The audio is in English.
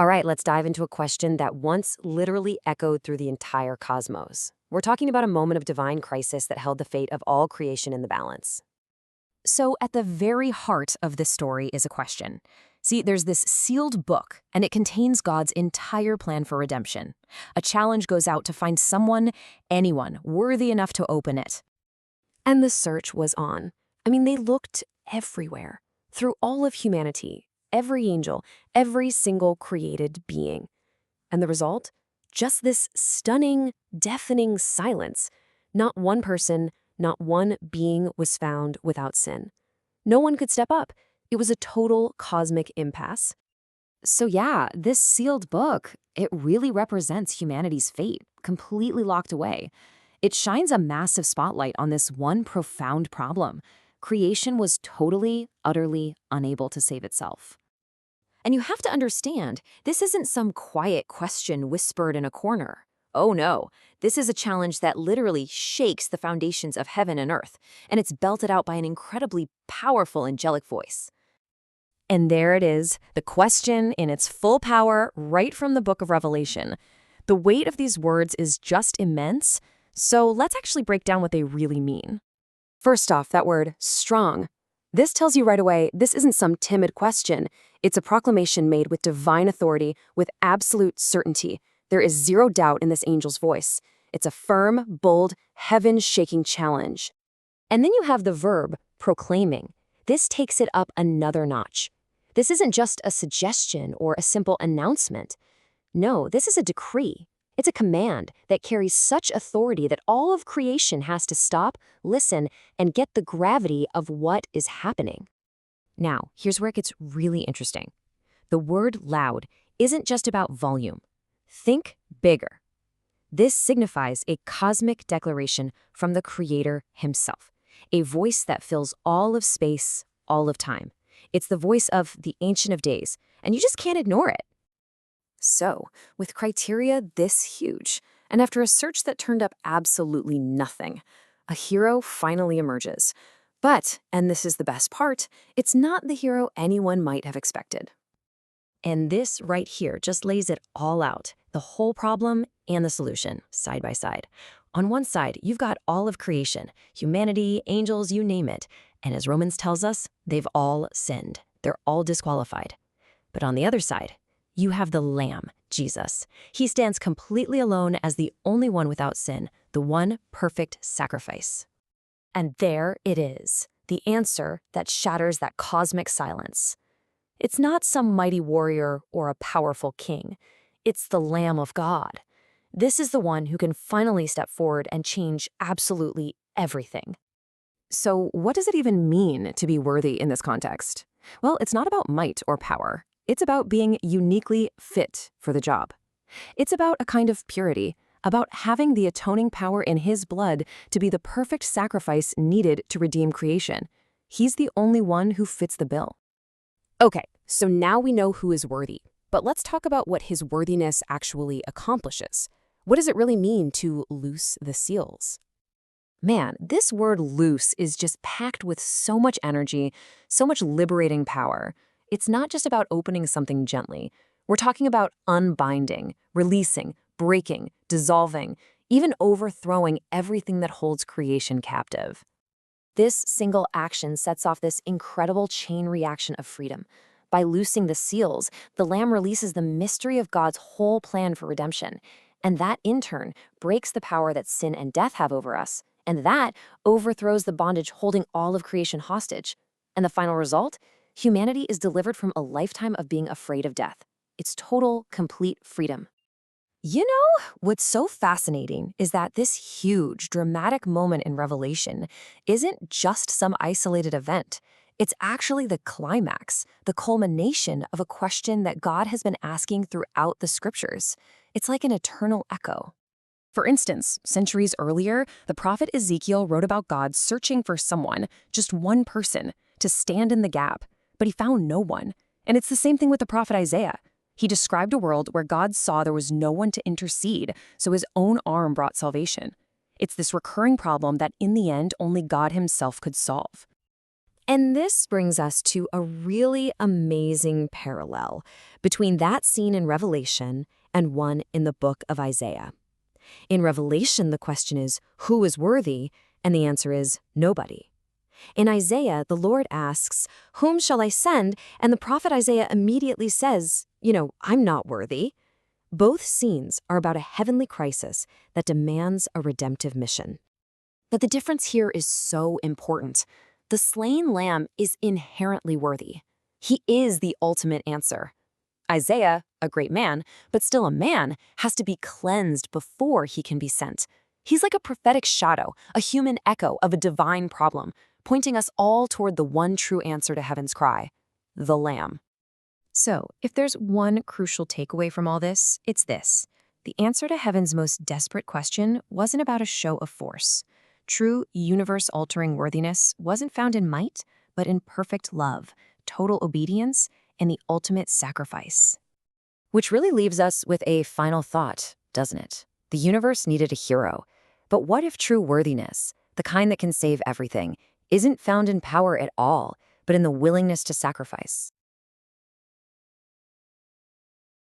All right, let's dive into a question that once literally echoed through the entire cosmos. We're talking about a moment of divine crisis that held the fate of all creation in the balance. So, at the very heart of this story is a question. See, there's this sealed book, and it contains God's entire plan for redemption. A challenge goes out to find someone, anyone, worthy enough to open it. And the search was on. They looked everywhere, through all of humanity, every angel, every single created being. And the result? Just this stunning, deafening silence. Not one person, not one being was found without sin. No one could step up. It was a total cosmic impasse. So yeah, this sealed book, it really represents humanity's fate, completely locked away. It shines a massive spotlight on this one profound problem. Creation was totally, utterly unable to save itself. And you have to understand, this isn't some quiet question whispered in a corner. Oh no, this is a challenge that literally shakes the foundations of heaven and earth, and it's belted out by an incredibly powerful angelic voice. And there it is, the question in its full power right from the book of Revelation. The weight of these words is just immense, so let's actually break down what they really mean. First off, that word, strong. This tells you right away this isn't some timid question. It's a proclamation made with divine authority, with absolute certainty. There is zero doubt in this angel's voice. It's a firm, bold, heaven-shaking challenge. And then you have the verb, proclaiming. This takes it up another notch. This isn't just a suggestion or a simple announcement. No, this is a decree. It's a command that carries such authority that all of creation has to stop, listen, and get the gravity of what is happening. Now, here's where it gets really interesting. The word loud isn't just about volume. Think bigger. This signifies a cosmic declaration from the Creator himself, a voice that fills all of space, all of time. It's the voice of the Ancient of Days, and you just can't ignore it. So, with criteria this huge, and after a search that turned up absolutely nothing, a hero finally emerges. But, and this is the best part, it's not the hero anyone might have expected. And this right here just lays it all out, the whole problem and the solution, side by side. On one side, you've got all of creation, humanity, angels, you name it. And as Romans tells us, they've all sinned. They're all disqualified. But on the other side, you have the Lamb, Jesus. He stands completely alone as the only one without sin, the one perfect sacrifice. And there it is, the answer that shatters that cosmic silence. It's not some mighty warrior or a powerful king. It's the Lamb of God. This is the one who can finally step forward and change absolutely everything. So what does it even mean to be worthy in this context? Well, it's not about might or power. It's about being uniquely fit for the job. It's about a kind of purity, about having the atoning power in his blood to be the perfect sacrifice needed to redeem creation. He's the only one who fits the bill. Okay, so now we know who is worthy, but let's talk about what his worthiness actually accomplishes. What does it really mean to loose the seals? Man, this word loose is just packed with so much energy, so much liberating power. It's not just about opening something gently. We're talking about unbinding, releasing, breaking, dissolving, even overthrowing everything that holds creation captive. This single action sets off this incredible chain reaction of freedom. By loosing the seals, the Lamb releases the mystery of God's whole plan for redemption. And that, in turn, breaks the power that sin and death have over us. And that overthrows the bondage holding all of creation hostage. And the final result? Humanity is delivered from a lifetime of being afraid of death. It's total, complete freedom. You know, what's so fascinating is that this huge, dramatic moment in Revelation isn't just some isolated event. It's actually the climax, the culmination of a question that God has been asking throughout the scriptures. It's like an eternal echo. For instance, centuries earlier, the prophet Ezekiel wrote about God searching for someone, just one person, to stand in the gap, but he found no one. And it's the same thing with the prophet Isaiah. He described a world where God saw there was no one to intercede, so his own arm brought salvation. It's this recurring problem that in the end only God himself could solve. And this brings us to a really amazing parallel between that scene in Revelation and one in the book of Isaiah. In Revelation, the question is, who is worthy? And the answer is, nobody. In Isaiah, the Lord asks, whom shall I send? And the prophet Isaiah immediately says, I'm not worthy. Both scenes are about a heavenly crisis that demands a redemptive mission. But the difference here is so important. The slain lamb is inherently worthy. He is the ultimate answer. Isaiah, a great man, but still a man, has to be cleansed before he can be sent. He's like a prophetic shadow, a human echo of a divine problem, pointing us all toward the one true answer to heaven's cry, the Lamb. So, if there's one crucial takeaway from all this, it's this. The answer to heaven's most desperate question wasn't about a show of force. True universe-altering worthiness wasn't found in might, but in perfect love, total obedience, and the ultimate sacrifice. Which really leaves us with a final thought, doesn't it? The universe needed a hero. But what if true worthiness, the kind that can save everything, isn't found in power at all, but in the willingness to sacrifice?